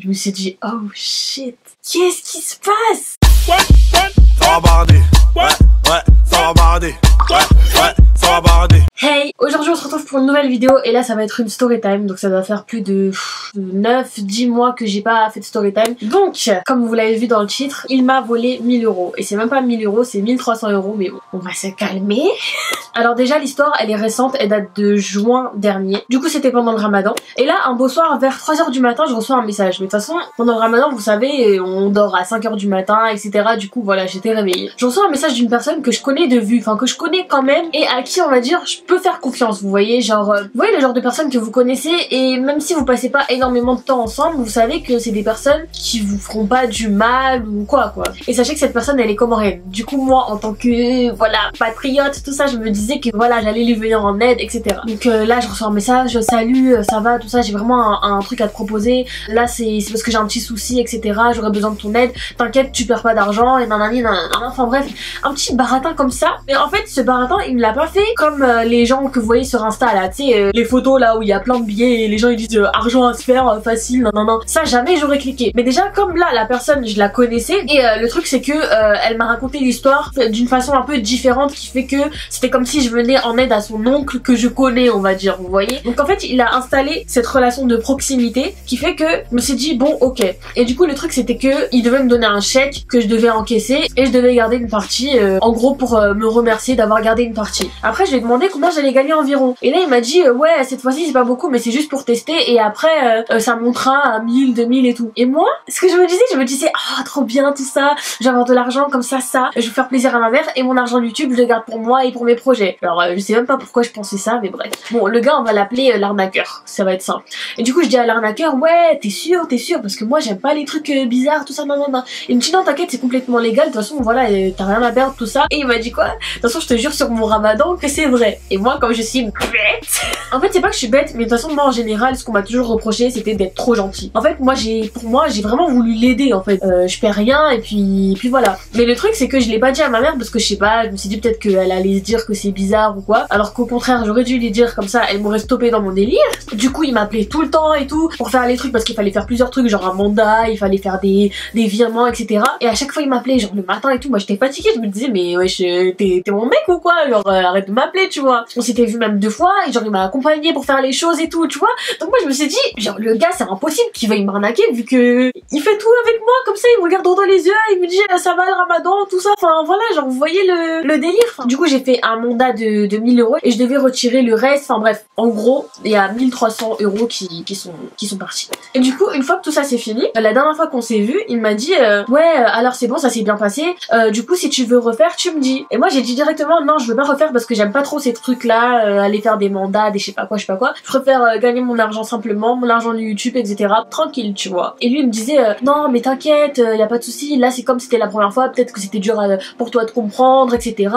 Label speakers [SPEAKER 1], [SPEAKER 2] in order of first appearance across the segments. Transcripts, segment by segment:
[SPEAKER 1] Je me suis dit, oh shit, qu'est-ce qui se passe?
[SPEAKER 2] Ça va barder, ouais, ça va barder, ouais, ça va barder.
[SPEAKER 1] Hey, aujourd'hui on se retrouve pour une nouvelle vidéo et là ça va être une story time, donc ça doit faire plus de 9-10 mois que j'ai pas fait de story time. Donc, comme vous l'avez vu dans le titre, il m'a volé 1000 €. Et c'est même pas 1000 €, c'est 1300 €, mais bon, on va se calmer. Alors déjà l'histoire elle est récente, elle date de juin dernier. Du coup c'était pendant le ramadan. Et là un beau soir vers 3 h du matin je reçois un message. Mais de toute façon pendant le ramadan vous savez on dort à 5 h du matin etc. Du coup voilà j'étais réveillée. Je reçois un message d'une personne que je connais de vue, enfin que je connais quand même et à qui on va dire je peux faire confiance, vous voyez, genre vous voyez le genre de personnes que vous connaissez et même si vous passez pas énormément de temps ensemble vous savez que c'est des personnes qui vous feront pas du mal ou quoi. Et sachez que cette personne elle est comorienne. Du coup moi en tant que voilà patriote tout ça je me disais que voilà j'allais lui venir en aide etc. Donc là je reçois un message, salut ça va tout ça, j'ai vraiment un truc à te proposer, là c'est parce que j'ai un petit souci etc, j'aurais besoin de ton aide, t'inquiète tu perds pas d'argent et nanani nanana, enfin bref un petit baratin comme ça. Mais en fait ce baratin il me l'a pas fait comme les gens que vous voyez sur Insta là, tu sais les photos là où il y a plein de billets et les gens ils disent argent à se faire facile non ça jamais j'aurais cliqué. Mais déjà comme là la personne je la connaissais et le truc c'est que elle m'a raconté l'histoire d'une façon un peu différente qui fait que c'était comme si je venais en aide à son oncle que je connais on va dire, vous voyez. Donc en fait il a installé cette relation de proximité qui fait que je me suis dit bon ok. Et du coup le truc c'était que il devait me donner un chèque que je devais encaisser et je devais garder une partie en gros pour me remercier d'avoir gardé une partie. Après je lui ai demandé combien j'allais gagner environ et là il m'a dit ouais cette fois-ci c'est pas beaucoup mais c'est juste pour tester et après ça montera à 1000, 2000 et tout. Et moi ce que je me disais ah trop bien tout ça, je vais avoir de l'argent comme ça je vais faire plaisir à ma mère et mon argent de YouTube je le garde pour moi et pour mes projets. Alors je sais même pas pourquoi je pensais ça mais bref. Bon le gars on va l'appeler l'arnaqueur, ça va être simple. Et du coup je dis à l'arnaqueur ouais t'es sûr parce que moi j'aime pas les trucs bizarres tout ça non. Il me dit non t'inquiète c'est complètement légal de toute façon voilà t'as rien à perdre tout ça. Et il m'a dit quoi de toute façon je te jure sur mon ramadan que c'est vrai. Et moi comme je suis bête en fait c'est pas que je suis bête mais de toute façon moi en général ce qu'on m'a toujours reproché c'était d'être trop gentil. En fait moi j'ai vraiment voulu l'aider en fait. Je perds rien et puis voilà. Mais le truc c'est que je l'ai pas dit à ma mère parce que je sais pas, je me suis dit peut-être qu'elle allait se dire que c'est bizarre ou quoi. Alors qu'au contraire j'aurais dû lui dire comme ça elle m'aurait stoppé dans mon délire. Du coup il m'appelait tout le temps et tout pour faire les trucs parce qu'il fallait faire plusieurs trucs genre un mandat, il fallait faire des virements etc. Et à chaque fois il m'appelait genre le matin et tout. Moi j'étais fatiguée, je me disais mais wesh t'es mon mec ou quoi, genre arrête de m'appeler tu vois. On s'était vu même 2 fois et genre il m'a accompagné pour faire les choses et tout tu vois. Donc moi je me suis dit genre le gars c'est impossible qu'il veuille m'arnaquer vu que il fait tout avec moi comme ça, il me regarde droit dans les yeux, il me dit ça va le ramadan tout ça, enfin voilà genre vous voyez le délire. Enfin, du coup j'ai fait un mandat de 1000 € et je devais retirer le reste, enfin bref en gros il y a 1300 € qui sont partis. Et du coup une fois que tout ça c'est fini, la dernière fois qu'on s'est vu il m'a dit ouais alors c'est bon ça s'est bien passé, du coup si tu veux refaire tu me dis. Et moi j'ai dit directement non je veux pas refaire parce que j'aime pas trop ces trucs là, aller faire des mandats des je sais pas quoi je préfère gagner mon argent simplement, mon argent de YouTube etc tranquille tu vois. Et lui il me disait non mais t'inquiète y a pas de souci, là c'est comme c'était la première fois, peut-être que c'était dur pour toi de comprendre etc,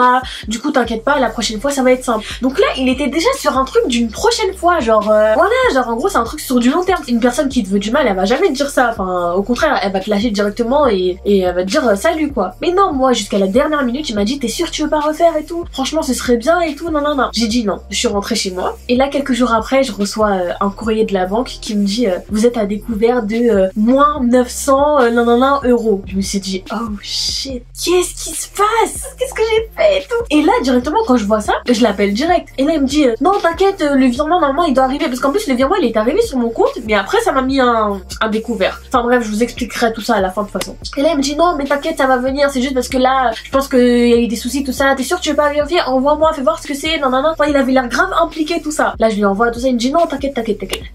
[SPEAKER 1] du coup t'inquiète pas la prochaine fois ça va être simple. Donc là il était déjà sur un truc d'une prochaine fois genre voilà genre en gros c'est un truc sur du long terme. Une personne qui te veut du mal elle va jamais te dire ça, enfin au contraire elle va te lâcher directement et elle va te dire salut quoi. Mais non moi jusqu'à la dernière minute il m'a dit t'es sûr tu veux pas refaire et tout, franchement ce serait bien et tout non. J'ai dit non, je suis rentrée chez moi et là quelques jours après je reçois un courrier de la banque qui me dit vous êtes à découvert de moins 900 €. Je me suis dit oh shit qu'est-ce qui se passe, qu'est-ce que j'ai fait et tout. Et là directement quand je vois ça je l'appelle direct et là il me dit non t'inquiète le virement normalement il doit arriver, parce qu'en plus le virement il est arrivé sur mon compte mais après ça m'a mis un découvert. Enfin bref je vous expliquerai tout ça à la fin de toute façon. Et là il me dit non mais t'inquiète ça va venir, c'est juste parce que là je pense qu'il y a eu des soucis tout ça, t'es sûr que tu veux pas vérifier, envoie-moi fais voir ce que c'est enfin il avait l'air grave impliqué tout ça. Là je lui envoie tout ça, il me dit non t'inquiète.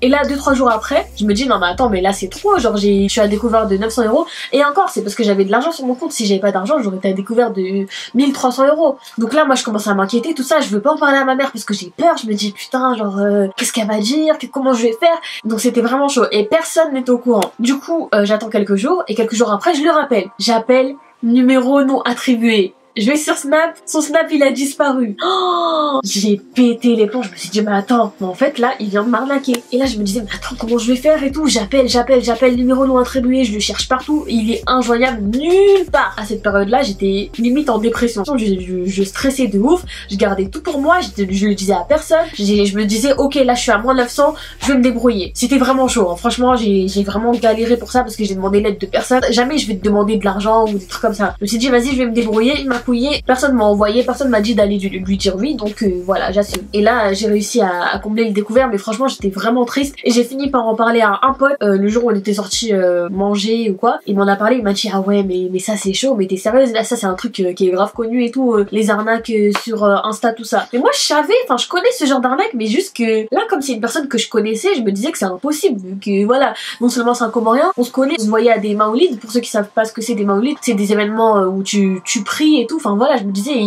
[SPEAKER 1] Et là 2-3 jours après je me dis non mais attends mais là c'est trop, genre je suis à découvert de 900 € et encore c'est parce que j'avais de l'argent sur mon compte, si j'avais pas d'argent j'aurais été à découvert de 1300 €. Donc là moi je commence à m'inquiéter tout ça, je veux pas en parler à ma mère parce que j'ai peur, je me dis putain genre qu'est-ce qu'elle va dire, comment je vais faire. Donc c'était vraiment chaud et personne n'était au courant. Du coup j'attends quelques jours et quelques jours après je le rappelle, j'appelle numéro non attribué. Je vais sur Snap, son Snap il a disparu. Oh, j'ai pété les plombs, je me suis dit mais attends, mais en fait là il vient de m'arnaquer. Et là je me disais mais attends comment je vais faire et tout, j'appelle, numéro non attribué, je le cherche partout, il est injoignable nulle part. À cette période là j'étais limite en dépression, je stressais de ouf, je gardais tout pour moi, je le disais à personne, je me disais ok là je suis à moins 900, je vais me débrouiller. C'était vraiment chaud, hein. Franchement j'ai vraiment galéré pour ça parce que j'ai demandé l'aide de personne, jamais je vais te demander de l'argent ou des trucs comme ça. Je me suis dit vas-y je vais me débrouiller, il m'a couillé, personne m'a envoyé, personne m'a dit d'aller lui dire oui, donc voilà j'assume. Et là j'ai réussi à combler le découvert, mais franchement j'étais vraiment triste et j'ai fini par en parler à un pote le jour où on était sortis manger ou quoi. Il m'en a parlé, il m'a dit ah ouais mais ça c'est chaud, mais t'es sérieuse là, ça c'est un truc qui est grave connu et tout, les arnaques sur Insta tout ça. Mais moi je savais, enfin je connais ce genre d'arnaque, mais juste que là comme c'est une personne que je connaissais, je me disais que c'est impossible, vu que voilà, non seulement c'est un Comorien, on se connaît, on se voyait à des Maoulides. Pour ceux qui savent pas ce que c'est des Maoulides, c'est des événements où tu pries et tout, enfin voilà, je me disais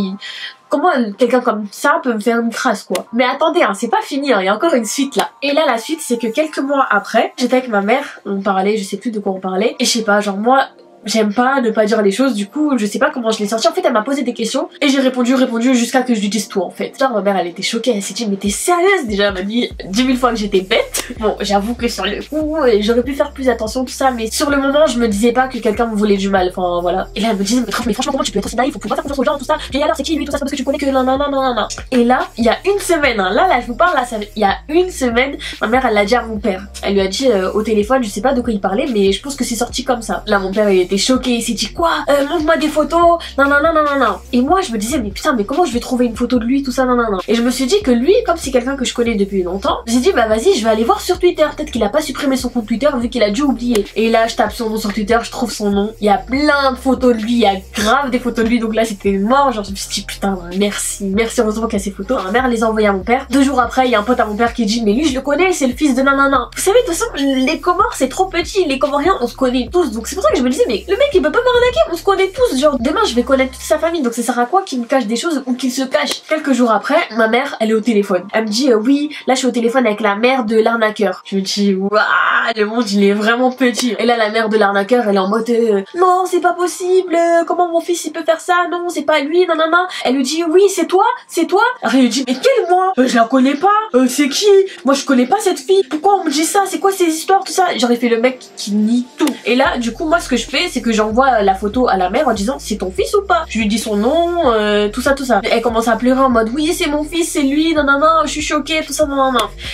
[SPEAKER 1] comment quelqu'un comme ça peut me faire une crasse quoi. Mais attendez, hein, c'est pas fini, hein, il y a encore une suite là. Et là la suite c'est que quelques mois après, j'étais avec ma mère, on parlait, je sais plus de quoi on parlait, et je sais pas, genre moi j'aime pas ne pas dire les choses, du coup je sais pas comment je l'ai sorti. En fait elle m'a posé des questions et j'ai répondu jusqu'à que je lui dise tout en fait. Genre ma mère elle était choquée, elle s'est dit mais t'es sérieuse? Déjà elle m'a dit 10 000 fois que j'étais bête. Bon j'avoue que sur le coup j'aurais pu faire plus attention tout ça, mais sur le moment je me disais pas que quelqu'un me voulait du mal, enfin voilà. Et là elle me disait mais franchement comment tu peux être aussi naïf, faut pouvoir faire confiance aux gens tout ça. Et alors c'est qui lui tout ça, c'est parce que tu connais que non. Et là il y a une semaine, hein, là je vous parle là, il y a une semaine ma mère elle l'a dit à mon père. Elle lui a dit au téléphone, je sais pas de quoi il parlait mais je pense que c'est sorti comme ça. Là mon père il était choqué, il s'est dit quoi, montre-moi des photos, non. Et moi je me disais mais putain mais comment je vais trouver une photo de lui tout ça, non. Et je me suis dit que lui comme c'est quelqu'un que je connais depuis longtemps, j'ai dit bah vas-y je vais aller voir sur Twitter, peut-être qu'il a pas supprimé son compte Twitter vu qu'il a dû oublier. Et là je tape son nom sur Twitter, je trouve son nom, il y a plein de photos de lui, il y a grave des photos de lui, donc là c'était mort, genre je me suis dit putain merci heureusement qu'il y a ces photos. Ma mère les a envoyées à mon père. 2 jours après il y a un pote à mon père qui dit mais lui je le connais, c'est le fils de nanana. Vous savez de toute façon les Comores c'est trop petit, les Comoriens on se connaît tous, donc c'est pour ça que je me disais mais le mec il peut pas m'arnaquer, on se connaît tous, genre demain je vais connaître toute sa famille, donc ça sert à quoi qu'il me cache des choses ou qu'il se cache. Quelques jours après ma mère elle est au téléphone, elle me dit oui là je suis au téléphone avec la mère de l'arnaqueur. Je me dis waouh le monde il est vraiment petit. Et là la mère de l'arnaqueur elle est en mode non c'est pas possible, comment mon fils il peut faire ça, non c'est pas lui, non. Elle lui dit oui c'est toi. Alors il lui dit mais quel moi, je la connais pas, c'est qui, moi je connais pas cette fille, pourquoi on me dit ça, c'est quoi ces histoires tout ça. J'aurais fait le mec qui nie tout. Et là du coup moi ce que je fais c'est que j'envoie la photo à la mère en disant c'est ton fils ou pas. Je lui dis son nom, tout ça. Elle commence à pleurer en mode oui c'est mon fils, c'est lui, non, je suis choquée, tout ça, non.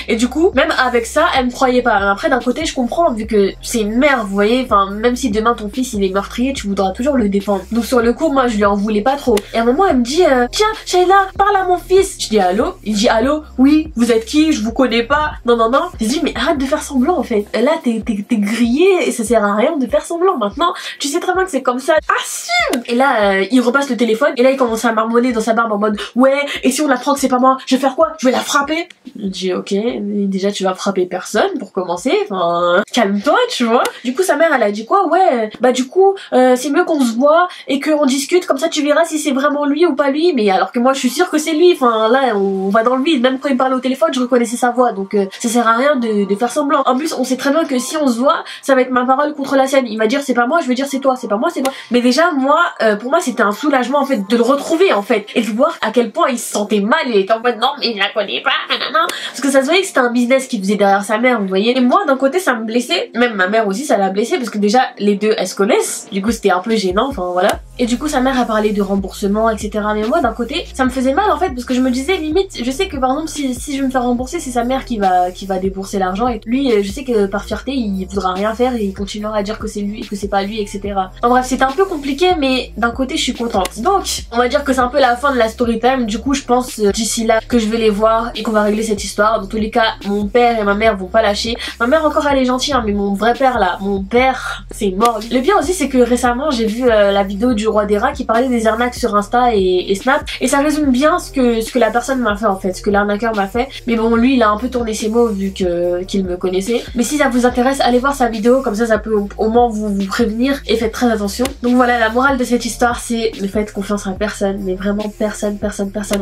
[SPEAKER 1] Et du coup même avec ça elle me croyait pas. Après d'un côté je comprends vu que c'est une mère, vous voyez, enfin même si demain ton fils il est meurtrier tu voudras toujours le défendre. Donc sur le coup moi je lui en voulais pas trop. Et à un moment elle me dit tiens Shayla parle à mon fils. Je dis allô, il dit allô, oui vous êtes qui, je vous connais pas, non. Je dis mais arrête de faire semblant en fait, là t'es grillé et ça sert à rien de faire semblant, maintenant tu sais très bien que c'est comme ça, assume. Et là il repasse le téléphone et là il commence à marmonner dans sa barbe en mode ouais et si on apprend que c'est pas moi je vais faire quoi, je vais la frapper. Je dis ok déjà tu vas frapper personne pour commencer, enfin calme-toi tu vois. Du coup sa mère elle a dit quoi, ouais bah du coup c'est mieux qu'on se voit et qu'on discute, comme ça tu verras si c'est vraiment lui ou pas lui. Mais alors que moi je suis sûre que c'est lui, enfin là on va dans le vide, même quand il me parlait au téléphone je reconnaissais sa voix, donc ça sert à rien de faire semblant. En plus on sait très bien que si on se voit ça va être ma parole contre la sienne, il va dire c'est pas moi, je vais dire c'est toi, c'est pas moi c'est toi. Mais déjà moi pour moi c'était un soulagement en fait de le retrouver en fait et de voir à quel point il se sentait mal, il était en mode non mais je la connais pas, parce que ça se voyait que c'était un business qu'il faisait derrière sa mère, vous voyez. Et moi d'un côté ça me blessait, même ma mère aussi ça l'a blessée parce que déjà les deux elles se connaissent, du coup c'était un peu gênant, enfin voilà. Et du coup sa mère a parlé de remboursement etc, mais moi d'un côté ça me faisait mal en fait parce que je me disais limite je sais que par exemple si je me fais rembourser c'est sa mère qui va débourser l'argent et lui je sais que par fierté il voudra rien faire et il continuera à dire que c'est lui, que c'est pas lui etc. En bref c'était un peu compliqué mais d'un côté je suis contente. Donc on va dire que c'est un peu la fin de la story time. Du coup je pense d'ici là que je vais les voir et qu'on va régler cette histoire. Dans tous les cas mon père et ma mère vont pas lâcher. Ma mère encore elle est gentille hein, mais mon vrai père là, mon père c'est mort. Le bien aussi c'est que récemment j'ai vu la vidéo du roi des rats qui parlait des arnaques sur Insta et Snap et ça résume bien ce que la personne m'a fait en fait, ce que l'arnaqueur m'a fait. Mais bon lui il a un peu tourné ses mots vu qu'il me connaissait. Mais si ça vous intéresse allez voir sa vidéo, comme ça peut au moins vous prévenir revenir et faites très attention. Donc voilà, la morale de cette histoire, c'est ne faites confiance à personne, mais vraiment personne,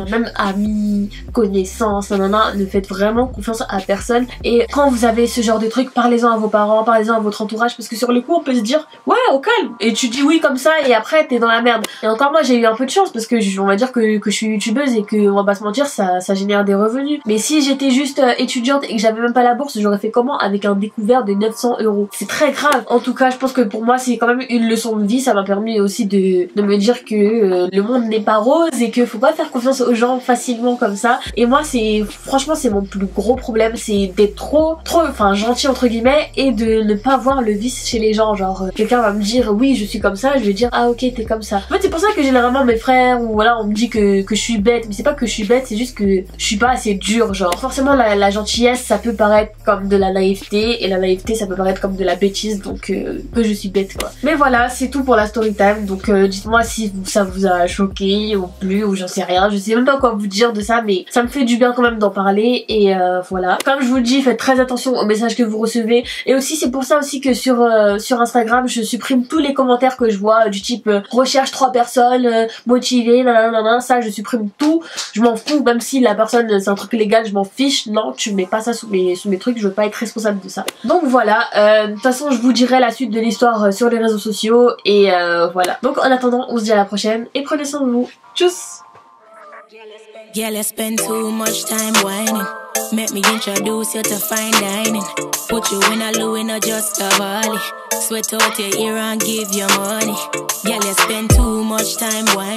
[SPEAKER 1] même amis, connaissances, nanana, ne faites vraiment confiance à personne. Et quand vous avez ce genre de trucs, parlez-en à vos parents, parlez-en à votre entourage, parce que sur le coup on peut se dire ouais au calme, et tu dis oui comme ça et après t'es dans la merde. Et encore moi j'ai eu un peu de chance parce que on va dire que je suis youtubeuse et que on va pas se mentir, ça génère des revenus. Mais si j'étais juste étudiante et que j'avais même pas la bourse, j'aurais fait comment avec un découvert de 900 €? C'est très grave. En tout cas je pense que pour moi c'est quand même une leçon de vie, ça m'a permis aussi de me dire que le monde n'est pas rose et que faut pas faire confiance aux gens facilement comme ça. Et moi c'est franchement c'est mon plus gros problème, c'est d'être trop enfin gentil entre guillemets et de ne pas voir le vice chez les gens. Genre quelqu'un va me dire oui je suis comme ça, je vais dire ah ok t'es comme ça. En fait c'est pour ça que généralement mes frères ou voilà on me dit que je suis bête, mais c'est pas que je suis bête, c'est juste que je suis pas assez dure. Genre forcément la gentillesse ça peut paraître comme de la naïveté et la naïveté ça peut paraître comme de la bêtise, donc que je suis bête quoi. Mais voilà c'est tout pour la story time, donc dites-moi si ça vous a choqué ou plus ou j'en sais rien, je sais même pas quoi vous dire de ça, mais ça me fait du bien quand même d'en parler. Et voilà, comme je vous le dis, faites très attention aux messages que vous recevez. Et aussi c'est pour ça aussi que sur Instagram je supprime tous les commentaires que je vois du type recherche 3 personnes motivées nanana, ça je supprime tout, je m'en fous. Même si la personne c'est un truc légal, je m'en fiche. Non, tu mets pas ça sous mes trucs, je veux pas être responsable de ça. Donc voilà, de toute façon je vous dirai la suite de l'histoire sur les réseaux sociaux. Et voilà, donc en attendant on se dit à la prochaine et prenez soin de vous. Tchuss.
[SPEAKER 3] Girl, you spend too much time whining. Make me introduce you to fine dining. Put you in a Louis, not just a Bali. Sweat out your ear and give you money. Girl, you spend too much time whining.